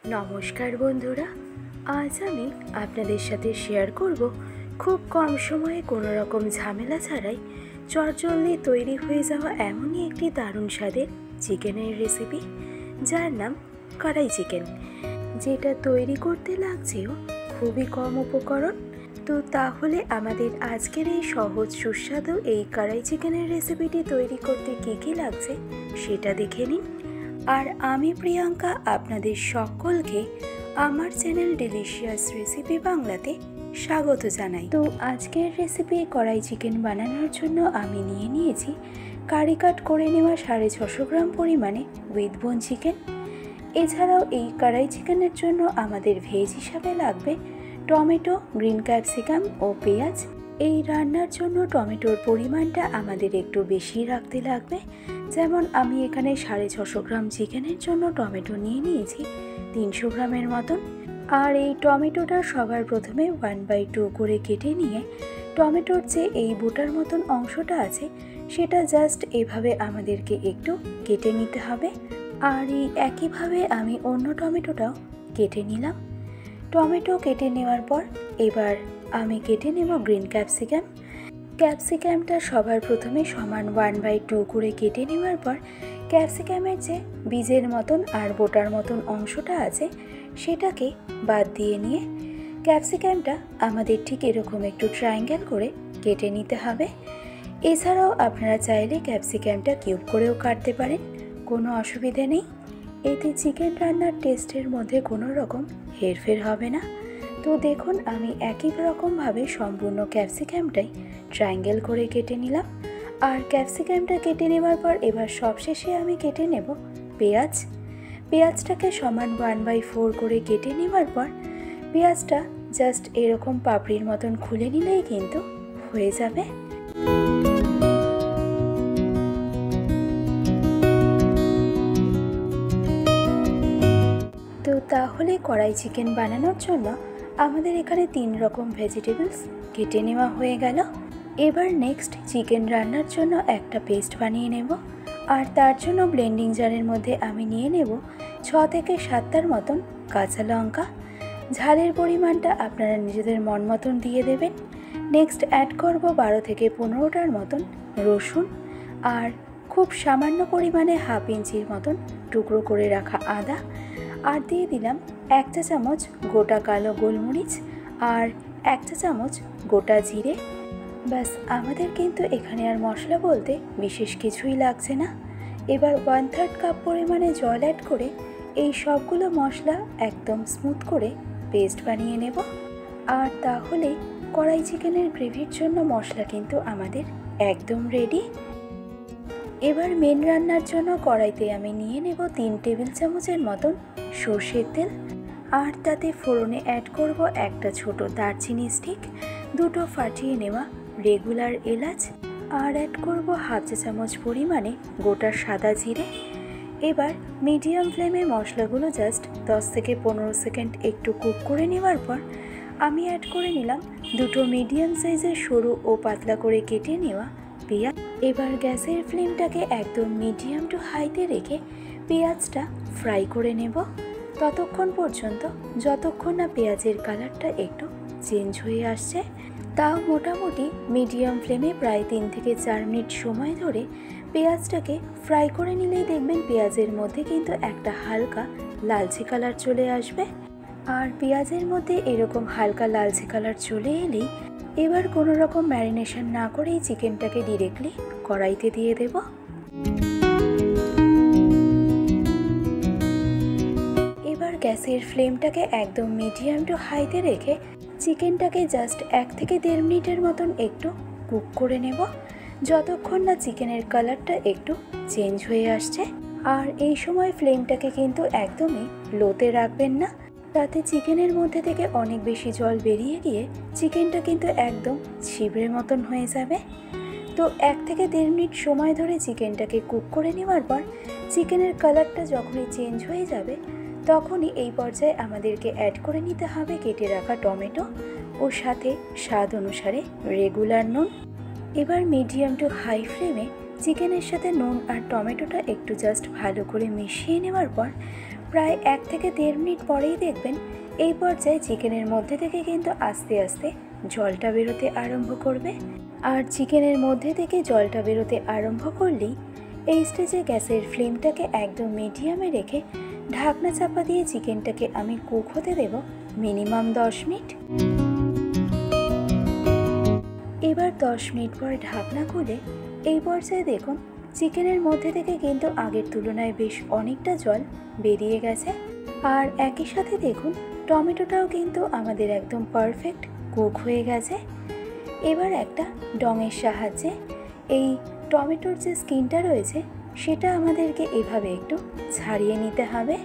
নমস্কার বন্ধুরা, আজ আমি আপনাদের সাথে শেয়ার করব খুব কম সময়ে কোনো রকম ঝামেলা ছাড়াই চটজলদি তৈরি হয়ে যাওয়া এমনই একটি দারুণ স্বাদের চিকেনের রেসিপি, যার নাম কড়াই চিকেন, যেটা তৈরি করতে লাগছেও খুবই কম উপকরণ। তো তাহলে আমাদের আজকের এই সহজ সুস্বাদু এই কড়াই চিকেনের রেসিপিটি তৈরি করতে কী লাগছে সেটা দেখে নিন। আর আমি প্রিয়াঙ্কা আপনাদের সকলকে আমার চ্যানেল ডিলিশিয়াস রেসিপি বাংলাতে স্বাগত জানাই। তো আজকের রেসিপি কড়াই চিকেন বানানোর জন্য আমি নিয়েছি কারি কাট করে নেওয়া 650 গ্রাম পরিমাণে উইথ বোন চিকেন। এছাড়াও এই কড়াই চিকেনের জন্য আমাদের ভেজ হিসাবে লাগবে টমেটো, গ্রিন ক্যাপসিকাম ও পেঁয়াজ। এই রান্নার জন্য টমেটোর পরিমাণটা আমাদের একটু বেশি রাখতে লাগবে। যেমন আমি এখানে 650 গ্রাম চিকেনের জন্য টমেটো নিয়েছি 300 গ্রামের মতন। আর এই টমেটোটা সবার প্রথমে 1/2 করে কেটে নিয়ে টমেটোর যে এই বোটার মতন অংশটা আছে সেটা জাস্ট এভাবে আমাদেরকে একটু কেটে নিতে হবে। আর এই একইভাবে আমি অন্য টমেটোটাও কেটে নিলাম। টমেটো কেটে নেওয়ার পর এবার আমি কেটে নেব গ্রিন ক্যাপসিকাম। ক্যাপসিকামটা সবার প্রথমে সমান 1/2 করে কেটে নেওয়ার পর ক্যাপসিকামের যে বীজের মতন আর বোটার মতন অংশটা আছে সেটাকে বাদ দিয়ে নিয়ে ক্যাপসিকামটা আমাদের ঠিক এরকম একটু ট্রায়াঙ্গেল করে কেটে নিতে হবে। এছাড়াও আপনারা চাইলে ক্যাপসিকামটা কিউব করেও কাটতে পারেন, কোনো অসুবিধে নেই। এতে চিকেন রান্নার টেস্টের মধ্যে কোনো রকম হেরফের হবে না। তো দেখুন, আমি একই রকমভাবে সম্পূর্ণ ক্যাপসিকামটাই ট্রায়াঙ্গেল করে কেটে নিলাম। আর ক্যাপসিকামটা কেটে নেওয়ার পর এবার সবশেষে আমি কেটে নেব পেঁয়াজ। পেঁয়াজটাকে সমান 1/4 করে কেটে নেওয়ার পর পেঁয়াজটা জাস্ট এরকম পাপড়ির মতন খুলে নিলেই কিন্তু হয়ে যাবে। তো তাহলে কড়াই চিকেন বানানোর জন্য আমাদের এখানে 3 রকম ভেজিটেবলস কেটে নেওয়া হয়ে গেল। এবার নেক্সট চিকেন রান্নার জন্য একটা পেস্ট বানিয়ে নেব। আর তার জন্য ব্লেন্ডিং জারের মধ্যে আমি নিয়ে নেব 6 থেকে 7টার মতন কাঁচা লঙ্কা। ঝালের পরিমাণটা আপনারা নিজেদের মন মতন দিয়ে দেবেন। নেক্সট অ্যাড করব 12 থেকে 15টার মতন রসুন। আর খুব সামান্য পরিমাণে 1/2 ইঞ্চির মতন টুকরো করে রাখা আদা। আর দিয়ে দিলাম 1 চা চামচ গোটা কালো গোলমরিচ আর 1 চা চামচ গোটা জিরে। ব্যাস, আমাদের কিন্তু এখানে আর মশলা বলতে বিশেষ কিছুই লাগছে না। এবার 1/3 কাপ পরিমাণে জল অ্যাড করে এই সবগুলো মশলা একদম স্মুথ করে পেস্ট বানিয়ে নেব। আর তাহলে কড়াই চিকেনের গ্রেভির জন্য মশলা কিন্তু আমাদের একদম রেডি। এবার মেন রান্নার জন্য কড়াইতে আমি নিয়ে নেব 3 টেবিল চামচের মতন সর্ষের তেল। আর তাতে ফোড়নে অ্যাড করব একটা ছোট দারচিনি স্টিক, 2টো ফাটিয়ে নেওয়া রেগুলার এলাচ, আর অ্যাড করব 1/2 চা চামচ পরিমাণে গোটা সাদা জিরে। এবার মিডিয়াম ফ্লেমে মশলাগুলো জাস্ট 10 থেকে 15 সেকেন্ড একটু কুক করে নেওয়ার পর আমি অ্যাড করে নিলাম 2টো মিডিয়াম সাইজের সরু ও পাতলা করে কেটে নেওয়া পেঁয়াজ। এবার গ্যাসের ফ্লেমটাকে একদম মিডিয়াম টু হাইতে রেখে পেঁয়াজটা ফ্রাই করে নেব ততক্ষণ পর্যন্ত যতক্ষণ না পেঁয়াজের কালারটা একটু চেঞ্জ হয়ে আসছে। তাও মোটামুটি মিডিয়াম ফ্লেমে প্রায় 3 থেকে 4 মিনিট সময় ধরে পেঁয়াজটাকে ফ্রাই করে নিলেই দেখবেন পেঁয়াজের মধ্যে কিন্তু একটা হালকা লালচে কালার চলে আসবে। আর পেঁয়াজের মধ্যে এরকম হালকা লালচে কালার চলে এলেই এবার কোনো রকম ম্যারিনেশন না করেই চিকেনটাকে ডিরেক্টলি কড়াইতে দিয়ে দেব। এবার গ্যাসের ফ্লেমটাকে একদম মিডিয়াম টু হাইতে রেখে চিকেনটাকে জাস্ট 1 থেকে 1.5 মিনিটের মতন একটু কুক করে নেব যতক্ষণ না চিকেনের কালারটা একটু চেঞ্জ হয়ে আসছে। আর এই সময় ফ্লেমটাকে কিন্তু একদমই লোতে রাখবেন না, তাতে চিকেনের মধ্যে থেকে অনেক বেশি জল বেরিয়ে গিয়ে চিকেনটা কিন্তু একদম ছিবড়ের মতন হয়ে যাবে। তো 1 থেকে 1.5 মিনিট সময় ধরে চিকেনটাকে কুক করে নেওয়ার পর চিকেনের কালারটা যখনই চেঞ্জ হয়ে যাবে তখনই এই পর্যায়ে আমাদেরকে অ্যাড করে নিতে হবে কেটে রাখা টমেটো ও সাথে স্বাদ অনুসারে রেগুলার নুন। এবার মিডিয়াম টু হাই ফ্লেমে চিকেনের সাথে নুন আর টমেটোটা একটু জাস্ট ভালো করে মিশিয়ে নেওয়ার পর প্রায় 1 থেকে 1.5 মিনিট পরেই দেখবেন এই পর্যায়ে চিকেনের মধ্যে থেকে কিন্তু আস্তে আস্তে জলটা বেরোতে আরম্ভ করবে। আর চিকেনের মধ্যে থেকে জলটা বেরোতে আরম্ভ করলেই এই স্টেজে গ্যাসের ফ্লেমটাকে একদম মিডিয়ামে রেখে ঢাকনা চাপা দিয়ে চিকেনটাকে আমি কুক হতে দেব মিনিমাম 10 মিনিট। এবার 10 মিনিট পর ঢাকনা খুলে এই পর্যায়ে দেখুন চিকেনের মধ্যে থেকে কিন্তু আগের তুলনায় বেশ অনেকটা জল বেরিয়ে গেছে। আর একই সাথে দেখুন টমেটোটাও কিন্তু আমাদের একদম পারফেক্ট কুক হয়ে গেছে। এবার একটা ডঙের সাহায্যে এই টমেটোর যে স্কিনটা রয়েছে সেটা আমাদেরকে এভাবে একটু ছাড়িয়ে নিতে হবে।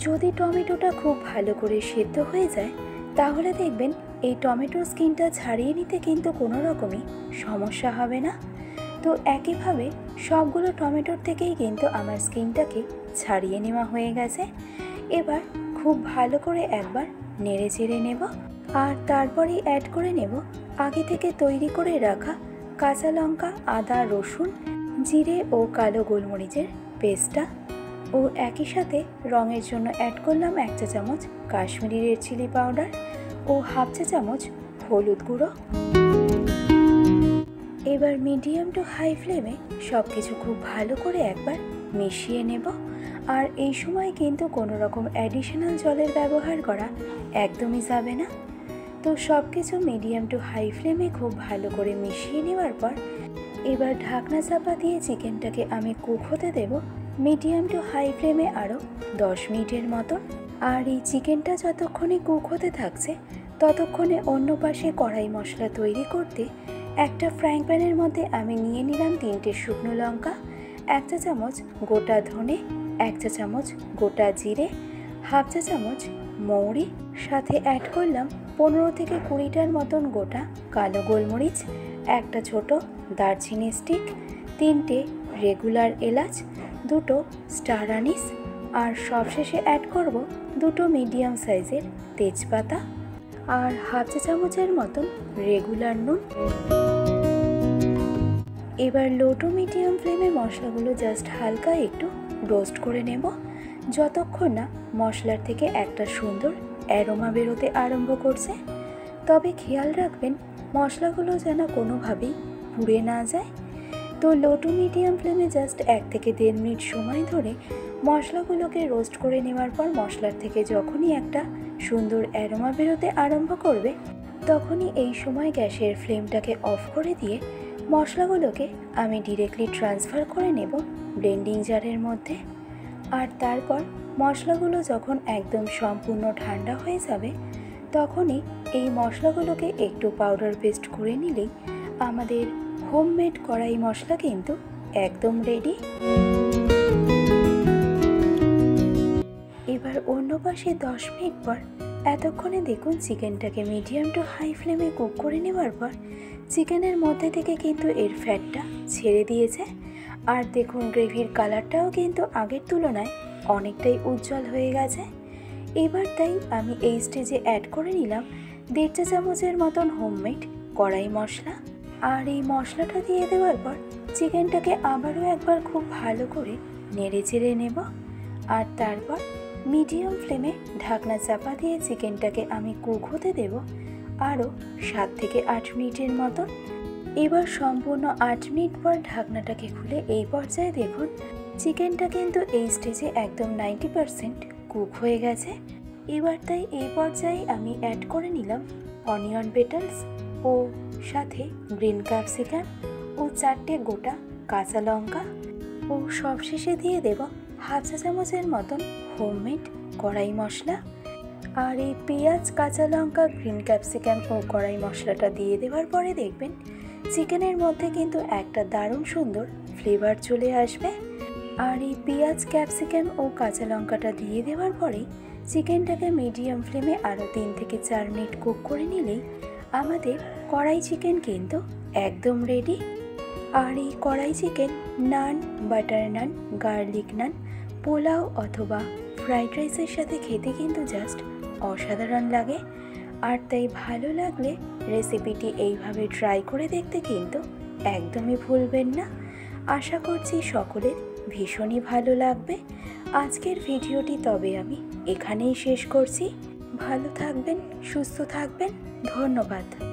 যদি টমেটোটা খুব ভালো করে সেদ্ধ হয়ে যায় তাহলে দেখবেন এই টমেটোর স্কিনটা ছাড়িয়ে নিতে কিন্তু কোনো রকমই সমস্যা হবে না। তো একইভাবে সবগুলো টমেটোর থেকেই কিন্তু আমার স্কিনটাকে ছাড়িয়ে নেওয়া হয়ে গেছে। এবার খুব ভালো করে একবার নেড়ে চেড়ে নেব আর তারপরেই অ্যাড করে নেব আগে থেকে তৈরি করে রাখা কাঁচা লঙ্কা, আদা, রসুন, জিরে ও কালো গোলমরিচের পেস্টটা। ও একই সাথে রঙের জন্য অ্যাড করলাম 1 চা চামচ কাশ্মীরি রেড চিলি পাউডার ও হাফ চা চামচ হলুদ গুঁড়ো। এবার মিডিয়াম টু হাই ফ্লেমে সব কিছু খুব ভালো করে একবার মিশিয়ে নেব। আর এই সময় কিন্তু কোনো রকম অ্যাডিশনাল জলের ব্যবহার করা একদমই যাবে না। তো সব কিছু মিডিয়াম টু হাই ফ্লেমে খুব ভালো করে মিশিয়ে নেওয়ার পর এবার ঢাকনা চাপা দিয়ে চিকেনটাকে আমি কুক হতে দেব মিডিয়াম টু হাই ফ্লেমে আরও 10 মিনিটের মতন। আর এই চিকেনটা যতক্ষণে কুক হতে থাকছে ততক্ষণে অন্য পাশে কড়াই মশলা তৈরি করতে একটা ফ্রাইং প্যানের মধ্যে আমি নিয়ে নিলাম 3টে শুকনো লঙ্কা, 1 চা চামচ গোটা ধনে, 1 চা চামচ গোটা জিরে, হাফ চা চামচ মৌরি, সাথে অ্যাড করলাম 15 থেকে 20টার মতন গোটা কালো গোলমরিচ, একটা ছোট দারচিনি স্টিক, 3টে রেগুলার এলাচ, 2টো স্টার আনিস আর সবশেষে অ্যাড করব 2টো মিডিয়াম সাইজের তেজপাতা আর হাফ চা চামচের মতন রেগুলার নুন। এবার লো টু মিডিয়াম ফ্লেমে মশলাগুলো জাস্ট হালকা একটু রোস্ট করে নেব যতক্ষণ না মশলার থেকে একটা সুন্দর অ্যারোমা বেরোতে আরম্ভ করছে। তবে খেয়াল রাখবেন মশলাগুলো যেন কোনোভাবেই পুড়ে না যায়। তো লো টু মিডিয়াম ফ্লেমে জাস্ট 1 থেকে 1.5 মিনিট সময় ধরে মশলাগুলোকে রোস্ট করে নেওয়ার পর মশলার থেকে যখনই একটা সুন্দর অ্যারোমা বেরোতে আরম্ভ করবে তখনই এই সময় গ্যাসের ফ্লেমটাকে অফ করে দিয়ে মশলাগুলোকে আমি ডিরেক্টলি ট্রান্সফার করে নেব ব্লেন্ডিং জারের মধ্যে। আর তারপর মশলাগুলো যখন একদম সম্পূর্ণ ঠান্ডা হয়ে যাবে তখনই এই মশলাগুলোকে একটু পাউডার পেস্ট করে নিলেই আমাদের হোমমেড কড়াই মশলা কিন্তু একদম রেডি। এবার অন্য পাশে 10 মিনিট পর এতক্ষণে দেখুন চিকেনটাকে মিডিয়াম টু হাই ফ্লেমে কুক করে নেওয়ার পর চিকেনের মধ্যে থেকে কিন্তু এর ফ্যাটটা ছেড়ে দিয়েছে। আর দেখুন গ্রেভির কালারটাও কিন্তু আগের তুলনায় অনেকটাই উজ্জ্বল হয়ে গেছে। এবার তাই আমি এই স্টেজে অ্যাড করে নিলাম 1.5 চা চামচের মতন হোমমেড কড়াই মশলা। আর এই মশলাটা দিয়ে দেওয়ার পর চিকেনটাকে আবারও একবার খুব ভালো করে নেড়ে চেড়ে নেব। আর তারপর মিডিয়াম ফ্লেমে ঢাকনা চাপা দিয়ে চিকেনটাকে আমি কুক হতে দেব আরও 7 থেকে 8 মিনিটের মতন। এবার সম্পূর্ণ 8 মিনিট পর ঢাকনাটাকে খুলে এই পর্যায়ে দেখুন চিকেনটা কিন্তু এই স্টেজে একদম 90% কুক হয়ে গেছে। এবার তাই এই পর্যায়ে আমি অ্যাড করে নিলাম অনিয়ন পেটালস ও সাথে গ্রিন ক্যাপসিকাম ও 4টে গোটা কাঁচা লঙ্কা ও সবশেষে দিয়ে দেব হাফ চা চামচের মতন হোমমেড কড়াই মশলা। আর এই পেঁয়াজ, কাঁচা লঙ্কা, গ্রিন ক্যাপসিকাম ও কড়াই মশলাটা দিয়ে দেওয়ার পরে দেখবেন চিকেনের মধ্যে কিন্তু একটা দারুণ সুন্দর ফ্লেভার চলে আসবে। আর এই পেঁয়াজ, ক্যাপসিকাম ও কাঁচা লঙ্কাটা দিয়ে দেওয়ার পরেই চিকেনটাকে মিডিয়াম ফ্লেমে আরও 3 থেকে 4 মিনিট কুক করে নিলেই আমাদের কড়াই চিকেন কিন্তু একদম রেডি। আর এই কড়াই চিকেন নান, বাটার নান, গার্লিক নান, পোলাও অথবা ফ্রাইড রাইসের সাথে খেতে কিন্তু জাস্ট অসাধারণ লাগে। আর তাই ভালো লাগলে রেসিপিটি এইভাবে ট্রাই করে দেখতে কিন্তু একদমই ভুলবেন না। আশা করছি সকলের ভীষণই ভালো লাগবে। আজকের ভিডিওটি তবে আমি এখানেই শেষ করছি। ভালো থাকবেন, সুস্থ থাকবেন। ধন্যবাদ।